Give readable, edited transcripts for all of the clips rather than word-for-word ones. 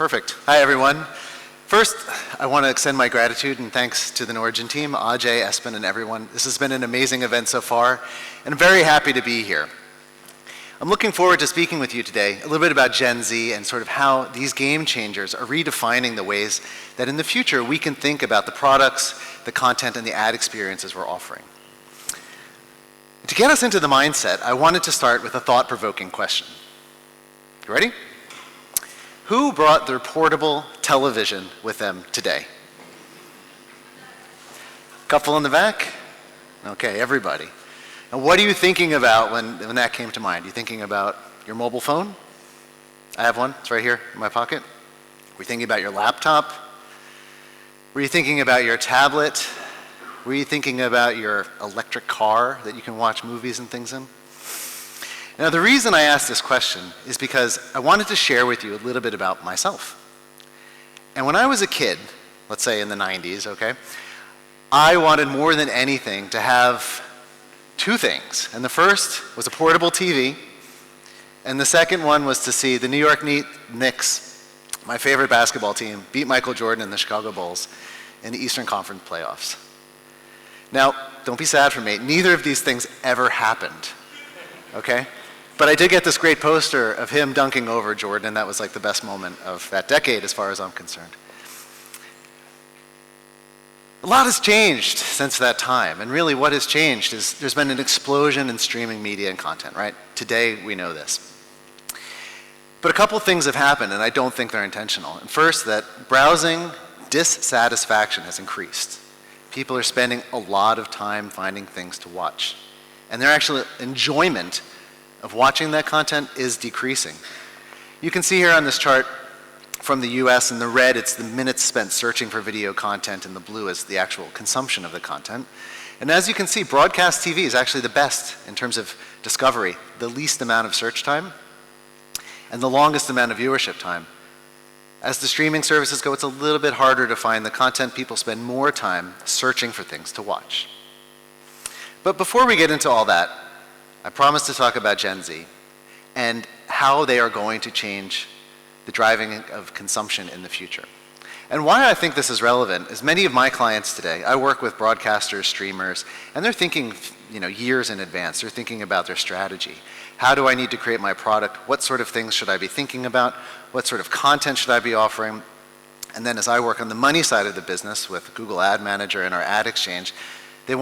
Perfect. Hi, everyone. First, I want to extend my gratitude and thanks to the Norigin team, Ajay, Espen, and everyone. This has been an amazing event so far, and I'm very happy to be here. I'm looking forward to speaking with you today a little bit about Gen Z and sort of how these game changers are redefining the ways that in the future we can think about the products, the content, and the ad experiences we're offering. To get us into the mindset, I wanted to start with a thought-provoking question. You ready? Who brought their portable television with them today? Couple in the back? Okay, everybody. And what are you thinking about when that came to mind? Are you thinking about your mobile phone? I have one, it's right here in my pocket. Were you thinking about your laptop? Were you thinking about your tablet? Were you thinking about your electric car that you can watch movies and things in? Now, the reason I asked this question is because I wanted to share with you a little bit about myself. And when I was a kid, let's say in the 90s, okay, I wanted more than anything to have two things. And the first was a portable TV, and the second one was to see the New York Knicks, my favorite basketball team, beat Michael Jordan and the Chicago Bulls in the Eastern Conference playoffs. Now, don't be sad for me. Neither of these things ever happened, okay? But I did get this great poster of him dunking over Jordan, and that was like the best moment of that decade as far as I'm concerned. A lot has changed since that time, and really what has changed is there's been an explosion in streaming media and content, right? Today, we know this. But a couple things have happened, and I don't think they're intentional. And first, that browsing dissatisfaction has increased. People are spending a lot of time finding things to watch, and their actual enjoyment of watching that content is decreasing. You can see here on this chart from the US, in the red it's the minutes spent searching for video content, and the blue is the actual consumption of the content. And as you can see, broadcast TV is actually the best in terms of discovery, the least amount of search time, and the longest amount of viewership time. As the streaming services go, it's a little bit harder to find the content. People spend more time searching for things to watch. But before we get into all that, I promised to talk about Gen Z and how they are going to change the driving of consumption in the future. And why I think this is relevant is many of my clients today, I work with broadcasters, streamers, and they're thinking, years in advance. They're thinking about their strategy. How do I need to create my product? What sort of things should I be thinking about? What sort of content should I be offering? And then as I work on the money side of the business with Google Ad Manager and our ad exchange, they're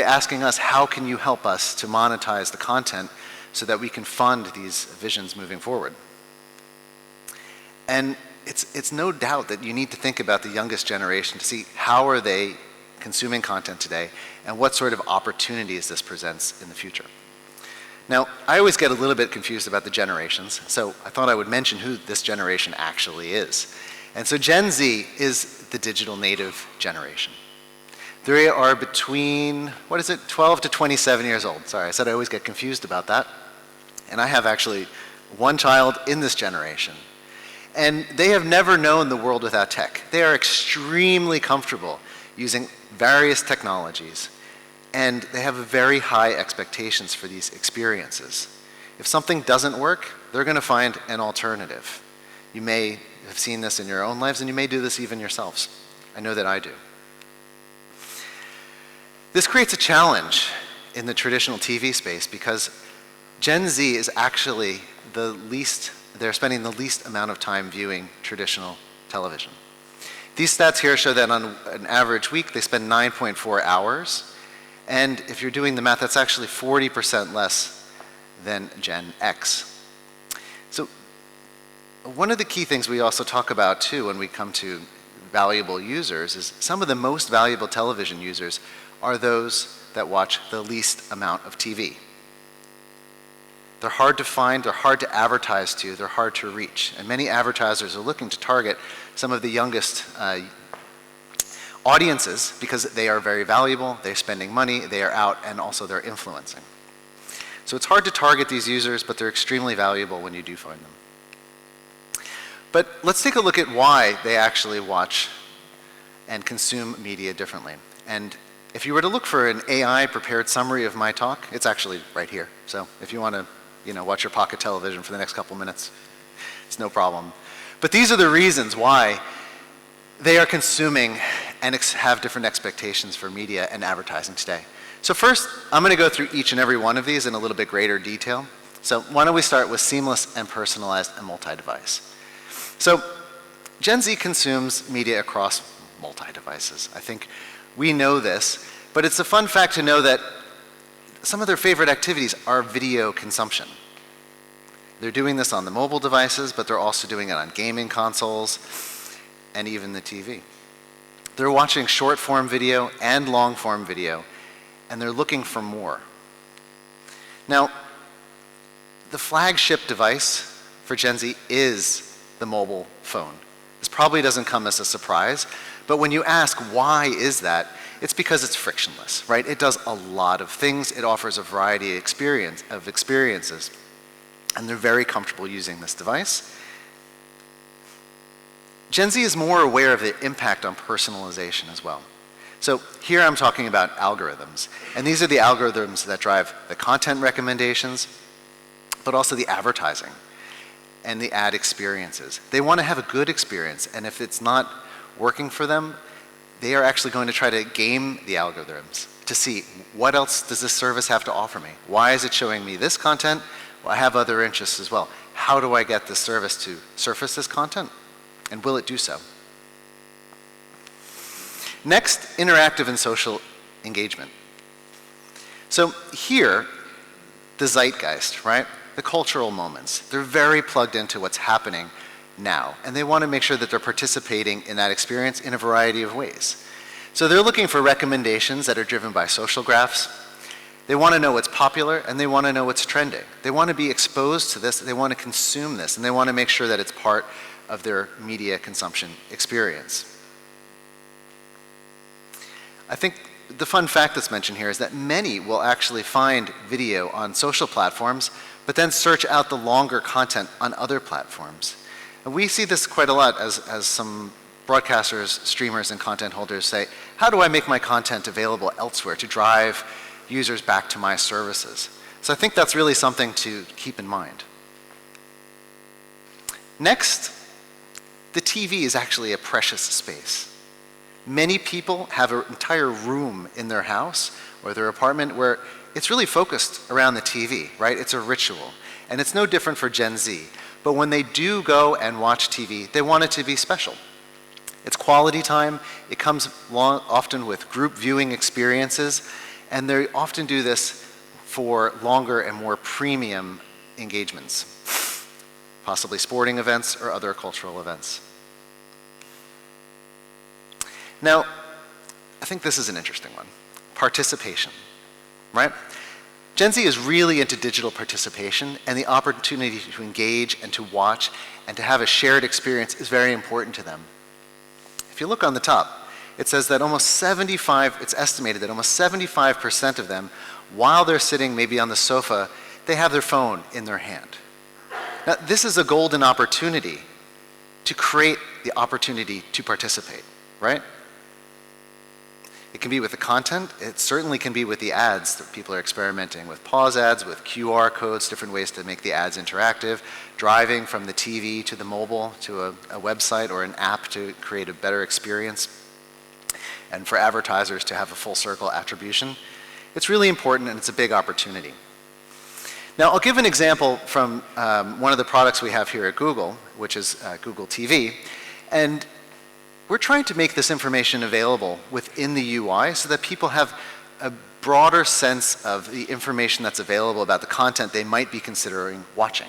asking us, how can you help us to monetize the content so that we can fund these visions moving forward? And it's no doubt that you need to think about the youngest generation to see how are they consuming content today and what sort of opportunities this presents in the future. Now, I always get a little bit confused about the generations, so I thought I would mention who this generation actually is. And so Gen Z is the digital native generation. They are between, 12 to 27 years old. Sorry, I said I always get confused about that. And I have actually one child in this generation. And they have never known the world without tech. They are extremely comfortable using various technologies. And they have very high expectations for these experiences. If something doesn't work, they're going to find an alternative. You may have seen this in your own lives, and you may do this even yourselves. I know that I do. This creates a challenge in the traditional TV space because Gen Z is actually they're spending the least amount of time viewing traditional television. These stats here show that on an average week, they spend 9.4 hours. And if you're doing the math, that's actually 40% less than Gen X. So one of the key things we also talk about too when we come to valuable users is some of the most valuable television users are those that watch the least amount of TV. They're hard to find, they're hard to advertise to, they're hard to reach. And many advertisers are looking to target some of the youngest audiences because they are very valuable, they're spending money, they are out, and also they're influencing. So it's hard to target these users, but they're extremely valuable when you do find them. But let's take a look at why they actually watch and consume media differently. And if you were to look for an AI prepared summary of my talk, it's actually right here. So if you want to watch your pocket television for the next couple minutes, it's no problem. But these are the reasons why they are consuming and have different expectations for media and advertising today. So first, I'm going to go through each and every one of these in a little bit greater detail. So why don't we start with seamless and personalized and multi-device. So Gen Z consumes media across multi-devices. I think we know this, but it's a fun fact to know that some of their favorite activities are video consumption. They're doing this on the mobile devices, but they're also doing it on gaming consoles and even the TV. They're watching short-form video and long-form video, and they're looking for more. Now, the flagship device for Gen Z is the mobile phone. This probably doesn't come as a surprise, but when you ask why is that, it's because it's frictionless, right? It does a lot of things. It offers a variety of experiences, and they're very comfortable using this device. Gen Z is more aware of the impact on personalization as well. So here I'm talking about algorithms, and these are the algorithms that drive the content recommendations, but also the advertising and the ad experiences. They want to have a good experience, and if it's not working for them, they are actually going to try to game the algorithms to see what else does this service have to offer me? Why is it showing me this content? Well, I have other interests as well. How do I get this service to surface this content? And will it do so? Next, interactive and social engagement. So here, the zeitgeist, right? The cultural moments. They're very plugged into what's happening now, and they want to make sure that they're participating in that experience in a variety of ways. So they're looking for recommendations that are driven by social graphs. They want to know what's popular, and they want to know what's trending. They want to be exposed to this, they want to consume this, and they want to make sure that it's part of their media consumption experience. I think the fun fact that's mentioned here is that many will actually find video on social platforms, but then search out the longer content on other platforms. And we see this quite a lot as some broadcasters, streamers, and content holders say, how do I make my content available elsewhere to drive users back to my services? So I think that's really something to keep in mind. Next, the TV is actually a precious space. Many people have an entire room in their house or their apartment where it's really focused around the TV, right? It's a ritual. And it's no different for Gen Z. But when they do go and watch TV, they want it to be special. It's quality time. It comes often with group viewing experiences. And they often do this for longer and more premium engagements, possibly sporting events or other cultural events. Now, I think this is an interesting one. Participation, right? Gen Z is really into digital participation, and the opportunity to engage and to watch and to have a shared experience is very important to them. If you look on the top, it says that it's estimated that almost 75% of them, while they're sitting maybe on the sofa, they have their phone in their hand. Now, this is a golden opportunity to create the opportunity to participate, right? It can be with the content. It certainly can be with the ads that people are experimenting with. Pause ads, with QR codes, different ways to make the ads interactive, driving from the TV to the mobile to a website or an app to create a better experience, and for advertisers to have a full circle attribution. It's really important, and it's a big opportunity. Now, I'll give an example from one of the products we have here at Google, which is Google TV. And we're trying to make this information available within the UI so that people have a broader sense of the information that's available about the content they might be considering watching.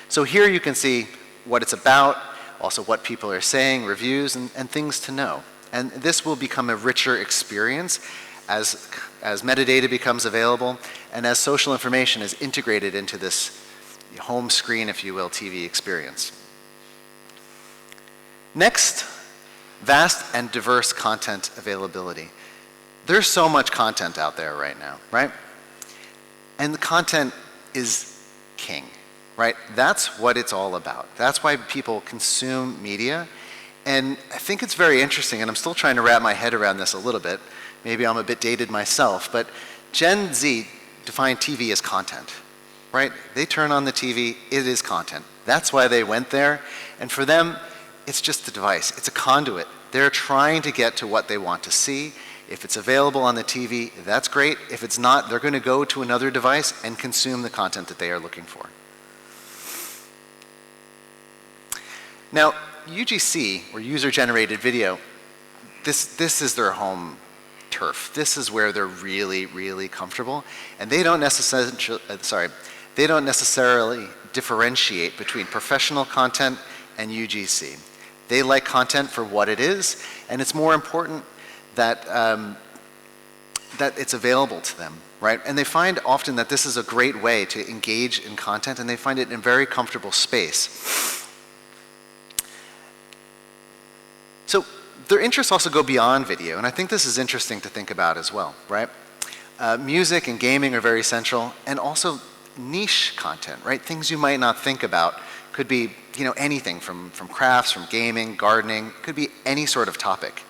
So here you can see what it's about, also what people are saying, reviews, and things to know. And this will become a richer experience as metadata becomes available and as social information is integrated into this home screen, if you will, TV experience. Next, vast and diverse content availability. There's so much content out there right now, right? And the content is king, right? That's what it's all about. That's why people consume media. And I think it's very interesting, and I'm still trying to wrap my head around this a little bit. Maybe I'm a bit dated myself, but Gen Z define TV as content, right? They turn on the TV, it is content. That's why they went there. And for them, it's just a device. It's a conduit. They're trying to get to what they want to see. If it's available on the TV, that's great. If it's not, they're going to go to another device and consume the content that they are looking for. Now, UGC, or user-generated video, this is their home turf. This is where they're really, really comfortable, and they don't necessarily differentiate between professional content and UGC. They like content for what it is, and it's more important that that it's available to them, right? And they find often that this is a great way to engage in content, and they find it in a very comfortable space. So their interests also go beyond video, and I think this is interesting to think about as well, right? Music and gaming are very central, and also niche content, right? Things you might not think about. Could be, anything from crafts, from gaming, gardening, could be any sort of topic.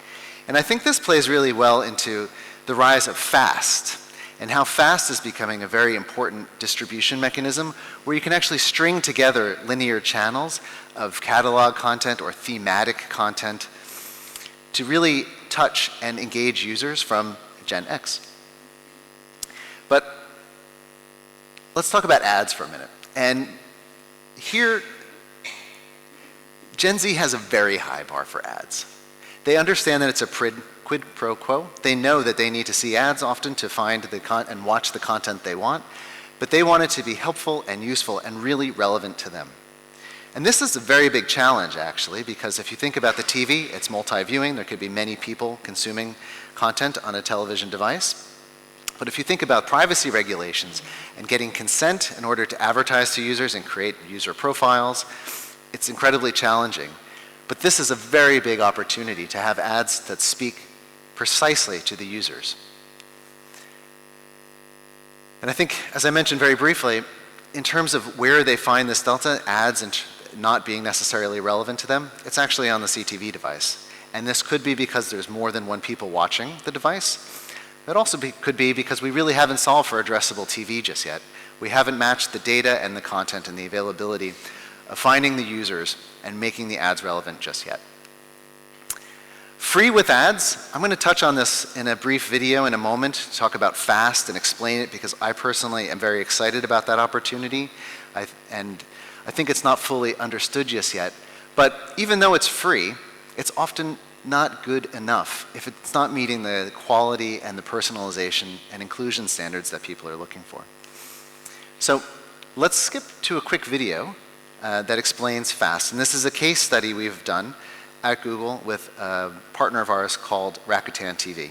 And I think this plays really well into the rise of FAST, and how FAST is becoming a very important distribution mechanism where you can actually string together linear channels of catalog content or thematic content to really touch and engage users from Gen X. But let's talk about ads for a minute. And here, Gen Z has a very high bar for ads. They understand that it's a quid pro quo. They know that they need to see ads often to find and watch the content they want, but they want it to be helpful and useful and really relevant to them. And this is a very big challenge, actually, because if you think about the TV, it's multi-viewing. There could be many people consuming content on a television device. But if you think about privacy regulations and getting consent in order to advertise to users and create user profiles, it's incredibly challenging. But this is a very big opportunity to have ads that speak precisely to the users. And I think, as I mentioned very briefly, in terms of where they find this delta, ads and not being necessarily relevant to them, it's actually on the CTV device. And this could be because there's more than one people watching the device. It also could be because we really haven't solved for addressable TV just yet. We haven't matched the data and the content and the availability of finding the users and making the ads relevant just yet. Free with ads, I'm going to touch on this in a brief video in a moment to talk about FAST and explain it because I personally am very excited about that opportunity. And I think it's not fully understood just yet. But even though it's free, it's often not good enough if it's not meeting the quality and the personalization and inclusion standards that people are looking for. So let's skip to a quick video that explains FAST. And this is a case study we've done at Google with a partner of ours called Rakuten TV.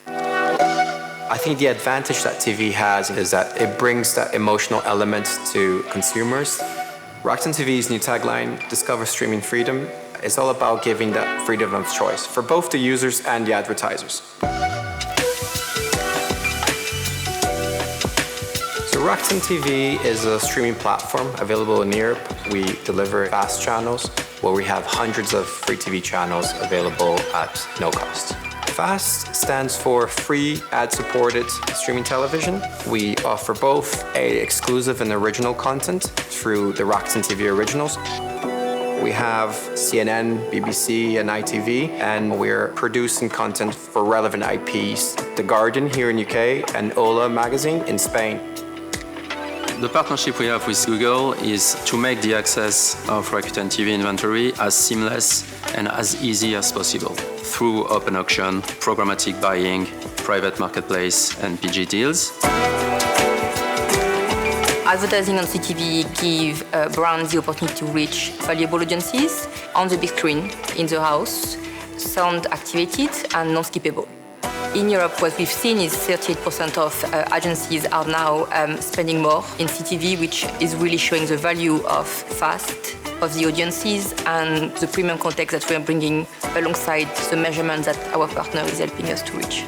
I think the advantage that TV has is that it brings that emotional element to consumers. Rakuten TV's new tagline, Discover Streaming Freedom, is all about giving that freedom of choice for both the users and the advertisers. So Rakuten TV is a streaming platform available in Europe. We deliver FAST channels where we have hundreds of free TV channels available at no cost. FAST stands for Free Ad-Supported Streaming Television. We offer both exclusive and original content through the Rakuten TV Originals. We have CNN, BBC, and ITV, and we're producing content for relevant IPs, The Guardian here in UK, and Ola magazine in Spain. The partnership we have with Google is to make the access of Rakuten TV inventory as seamless and as easy as possible through open auction, programmatic buying, private marketplace, and PG deals. Advertising on CTV give brands the opportunity to reach valuable audiences on the big screen, in the house, sound activated and non-skippable. In Europe, what we've seen is 38% of agencies are now spending more in CTV, which is really showing the value of FAST, of the audiences, and the premium context that we're bringing alongside the measurements that our partner is helping us to reach.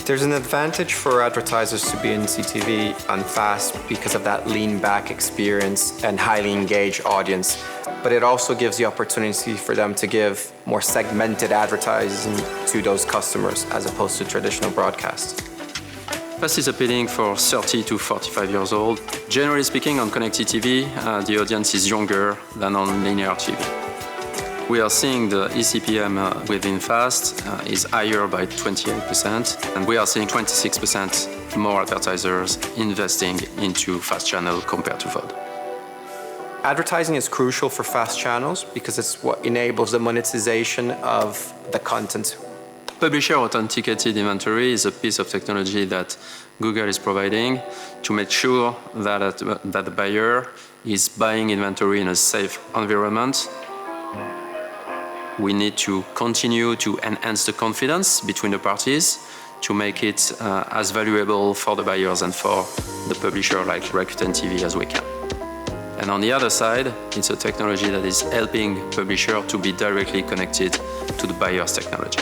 There's an advantage for advertisers to be in CTV and FAST because of that lean-back experience and highly engaged audience. But it also gives the opportunity for them to give more segmented advertising to those customers as opposed to traditional broadcast. FAST is appealing for 30 to 45 years old. Generally speaking, on connected TV, the audience is younger than on linear TV. We are seeing the eCPM within FAST is higher by 28%, and we are seeing 26% more advertisers investing into FAST channel compared to VOD. Advertising is crucial for FAST channels because it's what enables the monetization of the content. Publisher authenticated inventory is a piece of technology that Google is providing to make sure that the buyer is buying inventory in a safe environment. We need to continue to enhance the confidence between the parties to make it as valuable for the buyers and for the publisher like Rakuten TV as we can. And on the other side, it's a technology that is helping publisher to be directly connected to the buyer's technology.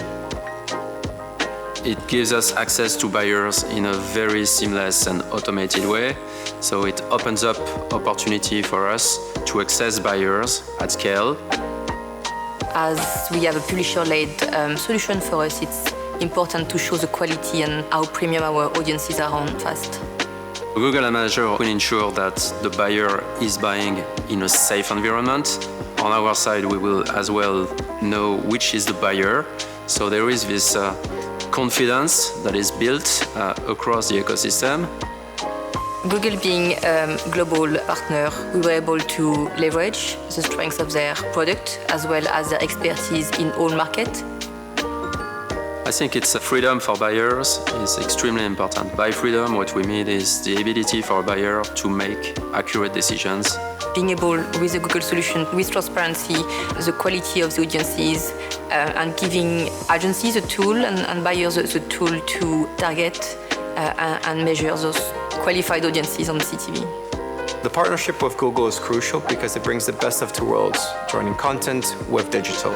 It gives us access to buyers in a very seamless and automated way. So it opens up opportunity for us to access buyers at scale. As we have a publisher-led solution for us, it's important to show the quality and how premium our audiences are on FAST. Google Ad Manager will ensure that the buyer is buying in a safe environment. On our side, we will as well know which is the buyer. So there is this confidence that is built across the ecosystem. Google being a global partner, we were able to leverage the strengths of their product as well as their expertise in all markets. I think it's freedom for buyers is extremely important. By freedom, what we mean is the ability for a buyer to make accurate decisions. Being able, with the Google solution, with transparency, the quality of the audiences, and giving agencies a tool and buyers the tool to target and measure those qualified audiences on CTV. The partnership with Google is crucial because it brings the best of two worlds, joining content with digital.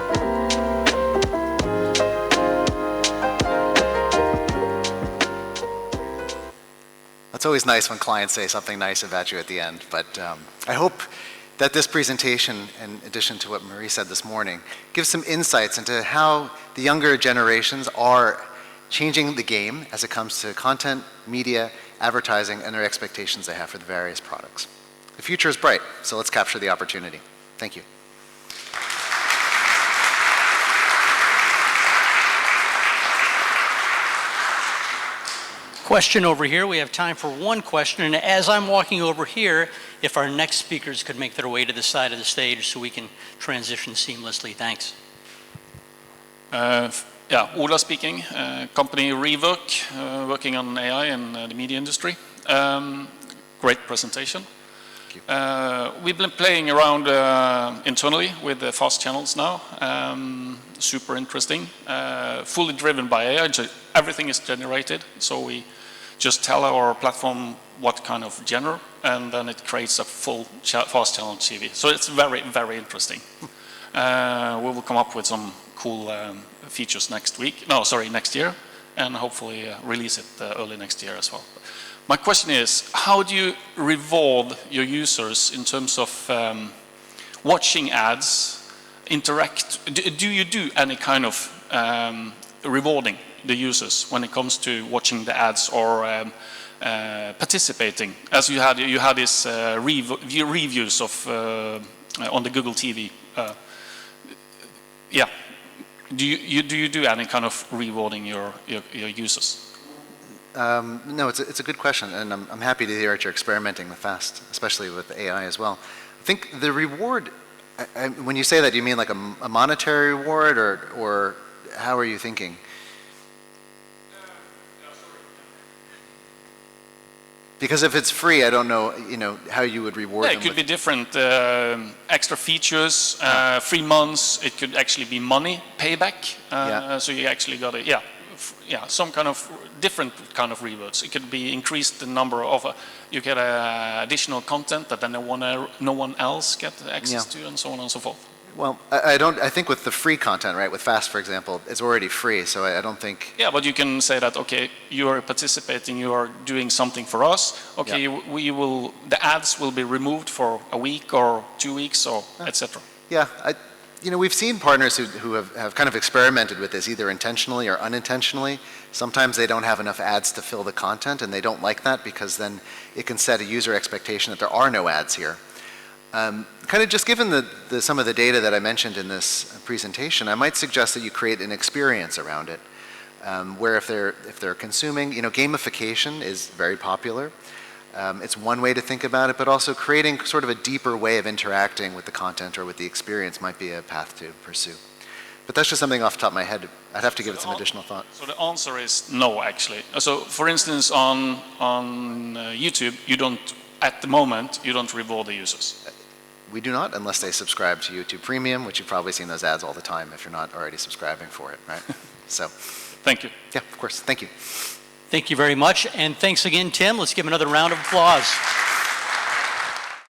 It's always nice when clients say something nice about you at the end, but I hope that this presentation, in addition to what Marie said this morning, gives some insights into how the younger generations are changing the game as it comes to content, media, advertising, and their expectations they have for the various products. The future is bright, so let's capture the opportunity. Thank you. Question over here. We have time for one question, and as I'm walking over here, if our next speakers could make their way to the side of the stage so we can transition seamlessly. Thanks. Yeah, Ola speaking, company Rework, working on AI and the media industry. Great presentation. We've been playing around internally with the fast channels now. Super interesting, fully driven by AI. Everything is generated, so we just tell our platform what kind of genre, and then it creates a full fast channel TV. So it's very, very interesting. We will come up with some cool features next year, and hopefully release it early next year as well. My question is, how do you reward your users in terms of watching ads, interact? Do you do any kind of rewarding the users when it comes to watching the ads or participating? As you had this reviews of on the Google TV. Yeah. Do you do any kind of rewarding your users? No, it's a good question, and I'm happy to hear that you're experimenting with FAST, especially with AI as well. I think the reward, when you say that, you mean like a monetary reward, or how are you thinking? Because if it's free, I don't know, how you would reward them. It could be different extra features, 3 months. It could actually be money payback. So you actually got it. Some kind of different kind of rewards. It could be increased the number of you get additional content that then no one else get access to, and so on and so forth. Well, I think with the free content, right, with FAST, for example, it's already free, so I don't think... Yeah, but you can say that, okay, you are participating, you are doing something for us, okay, the ads will be removed for a week or 2 weeks, or etc. Yeah, we've seen partners who have kind of experimented with this either intentionally or unintentionally. Sometimes they don't have enough ads to fill the content, and they don't like that because then it can set a user expectation that there are no ads here. Kind of just given some of the data that I mentioned in this presentation, I might suggest that you create an experience around it, where if they're consuming, gamification is very popular. It's one way to think about it, but also creating sort of a deeper way of interacting with the content or with the experience might be a path to pursue. But that's just something off the top of my head. I'd have to give it some additional thought. So the answer is no, actually. So for instance, on YouTube, at the moment, you don't reward the users. We do not, unless they subscribe to YouTube Premium, which you've probably seen those ads all the time if you're not already subscribing for it, right? So. Thank you. Yeah, of course. Thank you. Thank you very much, and thanks again, Tim. Let's give him another round of applause.